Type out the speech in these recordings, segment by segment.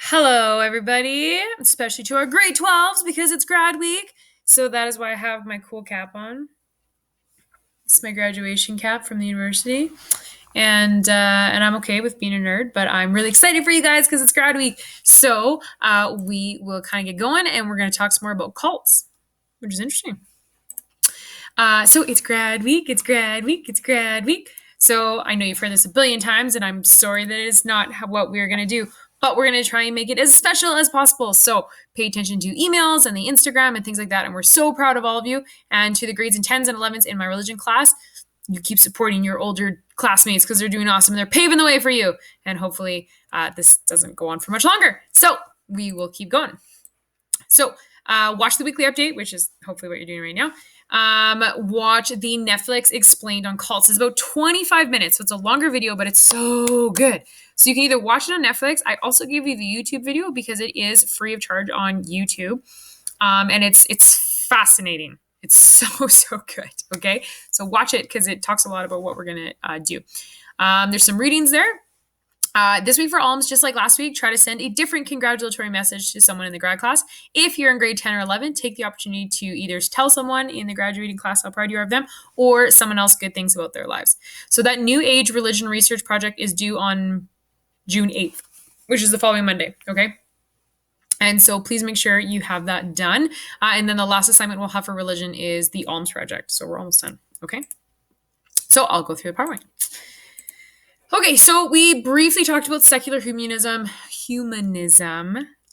Hello, everybody, especially to our grade 12s because it's grad week. So that is why I have my cool cap on. It's my graduation cap from the university. And I'm okay with being a nerd, but I'm really excited for you guys because it's grad week. So we will kind of get going and we're going to talk some more about cults, which is interesting. So it's grad week, it's grad week, it's grad week. So I know you've heard this a billion times, and I'm sorry that it is not what we're going to do, but we're going to try and make it as special as possible. So pay attention to emails and the Instagram and things like that. And we're so proud of all of you. And to the grades and 10s and 11s in my religion class, you keep supporting your older classmates because they're doing awesome and they're paving the way for you. And hopefully this doesn't go on for much longer. So we will keep going. So watch the weekly update, which is hopefully what you're doing right now. Watch the Netflix Explained on Cults. It's about 25 minutes, so it's a longer video, but it's so good. So you can either watch it on Netflix. I also give you the YouTube video because it is free of charge on YouTube, and it's fascinating. It's so good. Okay, so watch it because it talks a lot about what we're gonna do. There's some readings there. This week for alms, just like last week, try to send a different congratulatory message to someone in the grad class. If you're in grade 10 or 11, take the opportunity to either tell someone in the graduating class how proud you are of them or someone else good things about their lives. So that New Age Religion Research Project is due on June 8th, which is the following Monday, okay? And so please make sure you have that done. And then the last assignment we'll have for religion is the alms project. So we're almost done, okay? So I'll go through the PowerPoint. Okay, so we briefly talked about secular humanism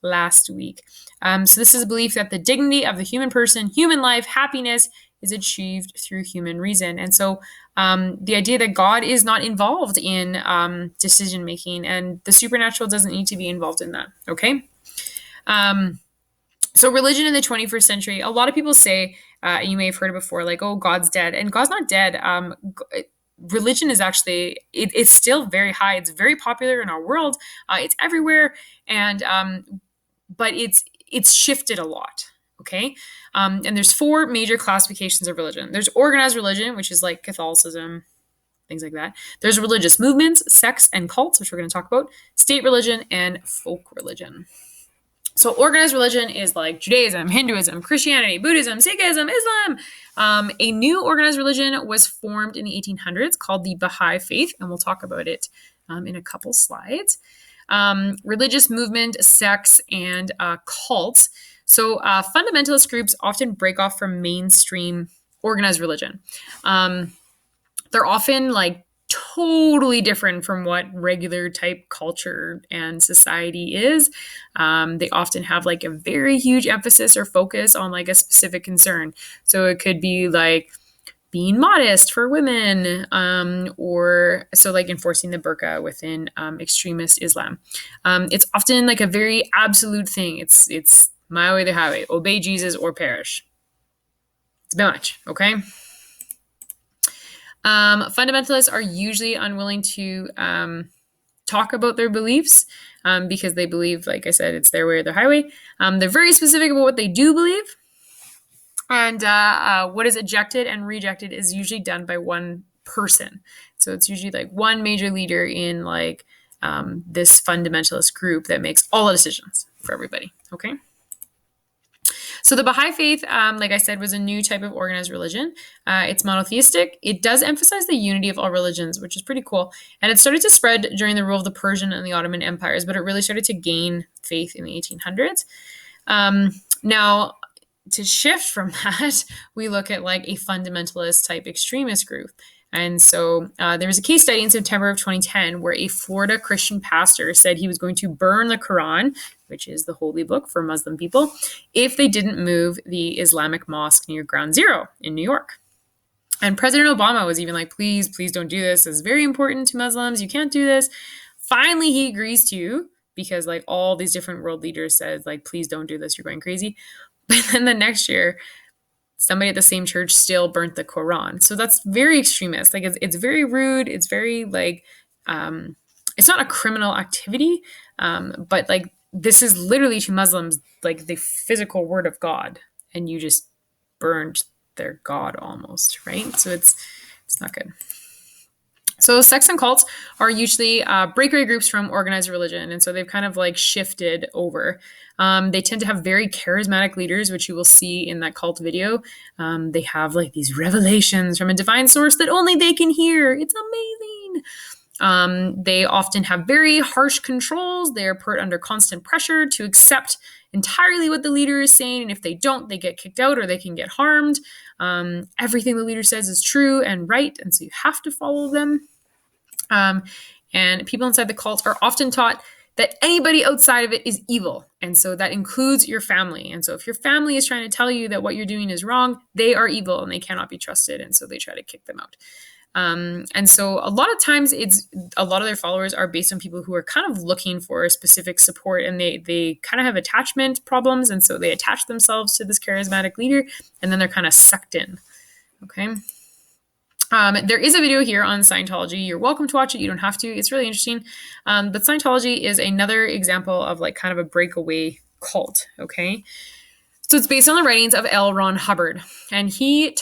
last week. So this is a belief that the dignity of the human person, human life, happiness is achieved through human reason. And so the idea that God is not involved in decision making and the supernatural doesn't need to be involved in that, okay? So religion in the 21st century, a lot of people say, you may have heard it before, like, oh, God's dead. And God's not dead. Religion is actually it's still very high. It's very popular in our world. It's everywhere, and but it's shifted a lot. Okay, and there's four major classifications of religion. There's organized religion, which is like Catholicism, things like that. There's religious movements, sects, and cults, which we're going to talk about. State religion and folk religion. So organized religion is like Judaism, Hinduism, Christianity, Buddhism, Sikhism, Islam. A new organized religion was formed in the 1800s called the Baha'i Faith, and we'll talk about it in a couple slides. Religious movement, sects, and cults. So fundamentalist groups often break off from mainstream organized religion. They're often like totally different from what regular type culture and society is. They often have like a very huge emphasis or focus on like a specific concern. So it could be like being modest for women, or so like enforcing the burqa within extremist Islam. It's often like a very absolute thing. It's my way, the highway. Obey Jesus or perish. It's a bit much, okay? Fundamentalists are usually unwilling to talk about their beliefs because they believe, like I said, it's their way or the highway. They're very specific about what they do believe. And what is ejected and rejected is usually done by one person. So it's usually like one major leader in like this fundamentalist group that makes all the decisions for everybody. Okay. So the Baha'i Faith, like I said, was a new type of organized religion. It's monotheistic. It does emphasize the unity of all religions, which is pretty cool. And it started to spread during the rule of the Persian and the Ottoman empires, but it really started to gain faith in the 1800s. Now, to shift from that, we look at like a fundamentalist type extremist group. And so there was a case study in September of 2010 where a Florida Christian pastor said he was going to burn the Quran, which is the holy book for Muslim people, if they didn't move the Islamic mosque near Ground Zero in New York. And President Obama was even like, please don't do this. It's very important to Muslims. You can't do this. Finally, he agrees to, because like all these different world leaders said, like, please don't do this. You're going crazy. But then the next year, somebody at the same church still burnt the Quran. So that's very extremist. Like it's very rude. It's very like, it's not a criminal activity, but like this is literally to Muslims, like the physical word of God, and you just burned their God almost, right? So it's not good. So sects and cults are usually breakaway groups from organized religion, and so they've kind of like shifted over. They tend to have very charismatic leaders, which you will see in that cult video. They have like these revelations from a divine source that only they can hear. It's amazing. They often have very harsh controls. They're put under constant pressure to accept entirely what the leader is saying, and if they don't, they get kicked out or they can get harmed. Everything the leader says is true and right, and so you have to follow them. And people inside the cult are often taught that anybody outside of it is evil. And so that includes your family. And so if your family is trying to tell you that what you're doing is wrong, they are evil and they cannot be trusted. And so they try to kick them out. And so a lot of times a lot of their followers are based on people who are kind of looking for a specific support, and they kind of have attachment problems. And so they attach themselves to this charismatic leader, and then they're kind of sucked in. Okay. There is a video here on Scientology. You're welcome to watch it. You don't have to. It's really interesting. But Scientology is another example of like kind of a breakaway cult. Okay. So it's based on the writings of L. Ron Hubbard. And he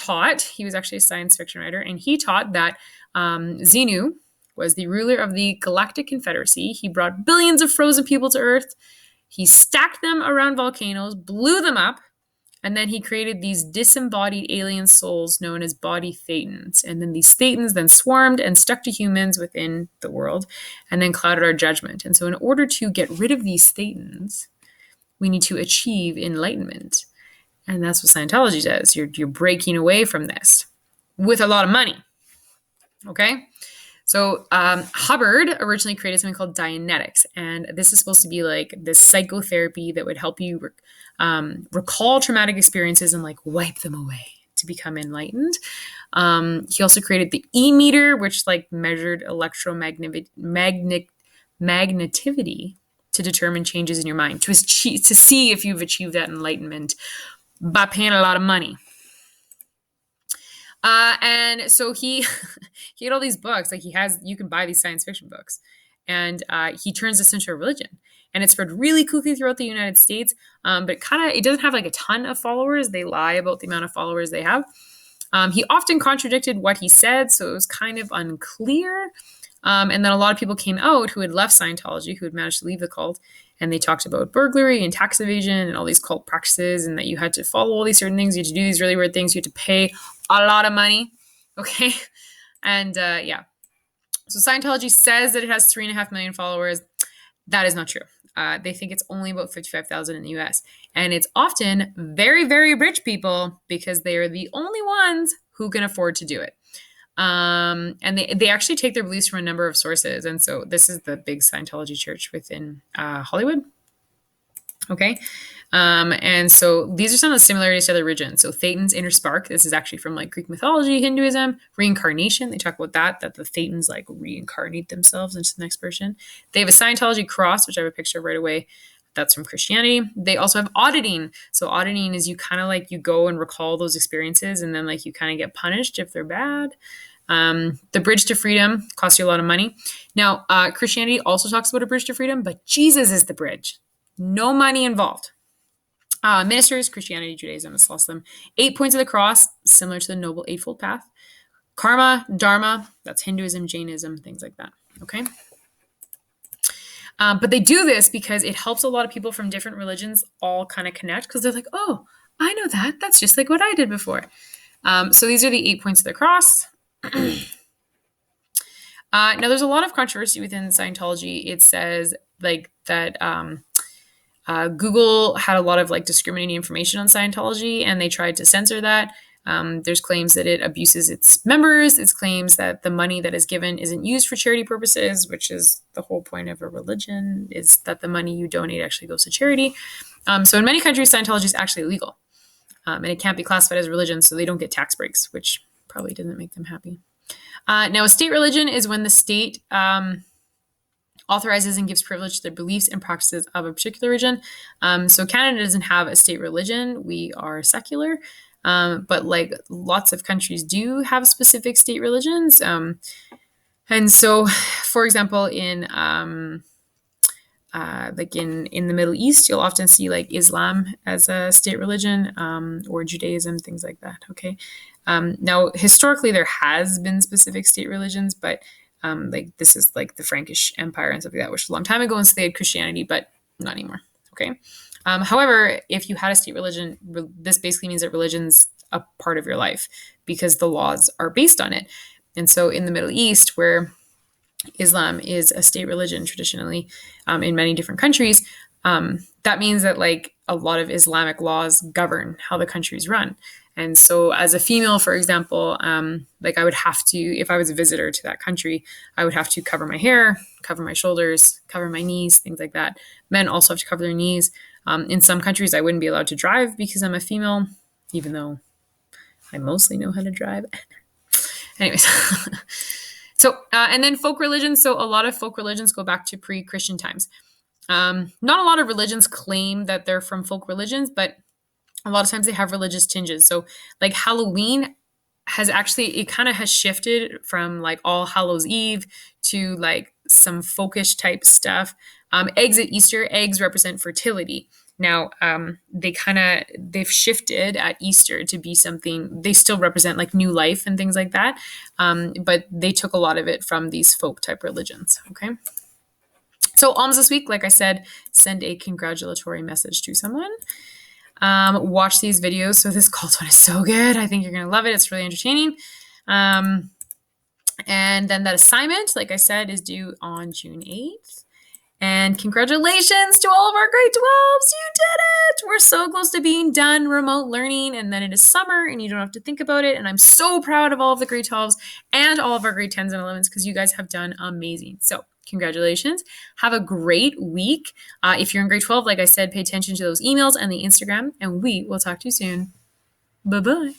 was actually a science fiction writer, and he taught that Xenu was the ruler of the Galactic Confederacy. He brought billions of frozen people to Earth. He stacked them around volcanoes, blew them up, and then he created these disembodied alien souls known as body thetans. And then these thetans then swarmed and stuck to humans within the world and then clouded our judgment. And so in order to get rid of these thetans, we need to achieve enlightenment. And that's what Scientology does. You're breaking away from this with a lot of money. Okay? So Hubbard originally created something called Dianetics, and this is supposed to be like this psychotherapy that would help you recall traumatic experiences and like wipe them away to become enlightened. He also created the E-meter, which like measured electromagnetivity to determine changes in your mind, to see if you've achieved that enlightenment by paying a lot of money. And so he had all these books, like you can buy these science fiction books, and he turns this into a religion, and it's spread really quickly throughout the United States. But it doesn't have like a ton of followers. They lie about the amount of followers they have. He often contradicted what he said, so it was kind of unclear. And then a lot of people came out who had left Scientology, who had managed to leave the cult, and they talked about burglary and tax evasion and all these cult practices, and that you had to follow all these certain things. You had to do these really weird things. You had to pay a lot of money. Okay. And yeah. So Scientology says that it has 3.5 million followers. That is not true. They think it's only about 55,000 in the US. And it's often very, very rich people because they are the only ones who can afford to do it. And they actually take their beliefs from a number of sources. And so this is the big Scientology church within Hollywood. Okay. And so these are some of the similarities to other religions. So Thetans, inner spark. This is actually from like Greek mythology, Hinduism, reincarnation. They talk about that the Thetans like reincarnate themselves into the next person. They have a Scientology cross, which I have a picture of right away. That's from Christianity. They also have auditing. So auditing is you kind of like you go and recall those experiences, and then like you kind of get punished if they're bad. The bridge to freedom costs you a lot of money. Now, Christianity also talks about a bridge to freedom, but Jesus is the bridge. No money involved. Ministers, Christianity, Judaism, Islam. 8 points of the cross, similar to the Noble Eightfold Path. Karma, Dharma, that's Hinduism, Jainism, things like that. Okay. But they do this because it helps a lot of people from different religions all kind of connect, because they're like, oh, I know that. That's just like what I did before. So these are the 8 points of the cross. Now, there's a lot of controversy within Scientology. It says like that Google had a lot of like discriminating information on Scientology, and they tried to censor that. There's claims that it abuses its members. It's claims that the money that is given isn't used for charity purposes, which is the whole point of a religion, is that the money you donate actually goes to charity. So in many countries, Scientology is actually illegal, and it can't be classified as a religion, so they don't get tax breaks, which probably doesn't make them happy. Now, a state religion is when the state authorizes and gives privilege to the beliefs and practices of a particular religion. So Canada doesn't have a state religion. We are secular. But like lots of countries do have specific state religions. And so, for example, in like in the Middle East, you'll often see like Islam as a state religion, or Judaism, things like that. Okay. Now, historically, there has been specific state religions, but Like this is like the Frankish Empire and stuff like that, which was a long time ago, and so they had Christianity, but not anymore. Okay. However, if you had a state religion, this basically means that religion's a part of your life because the laws are based on it. And so in the Middle East, where Islam is a state religion traditionally in many different countries, that means that like a lot of Islamic laws govern how the countries run. And so as a female, for example, like I would have to, if I was a visitor to that country, I would have to cover my hair, cover my shoulders, cover my knees, things like that. Men also have to cover their knees. In some countries, I wouldn't be allowed to drive because I'm a female, even though I mostly know how to drive. Anyways. So, and then folk religions. So a lot of folk religions go back to pre-Christian times. Not a lot of religions claim that they're from folk religions, but a lot of times they have religious tinges. So like Halloween has actually, it kind of has shifted from like All Hallows Eve to like some folkish type stuff. Eggs at Easter, eggs represent fertility. Now, they've shifted at Easter to be something, they still represent like new life and things like that. But they took a lot of it from these folk type religions. Okay. So alms this week, like I said, send a congratulatory message to someone. Watch these videos. So this cult one is so good. I think you're going to love it. It's really entertaining. And then that assignment, like I said, is due on June 8th. And congratulations to all of our grade 12s. You did it. We're so close to being done remote learning. And then it is summer and you don't have to think about it. And I'm so proud of all of the grade 12s and all of our grade 10s and 11s because you guys have done amazing. So congratulations. Have a great week. If you're in grade 12, like I said, pay attention to those emails and the Instagram, and we will talk to you soon. Bye-bye.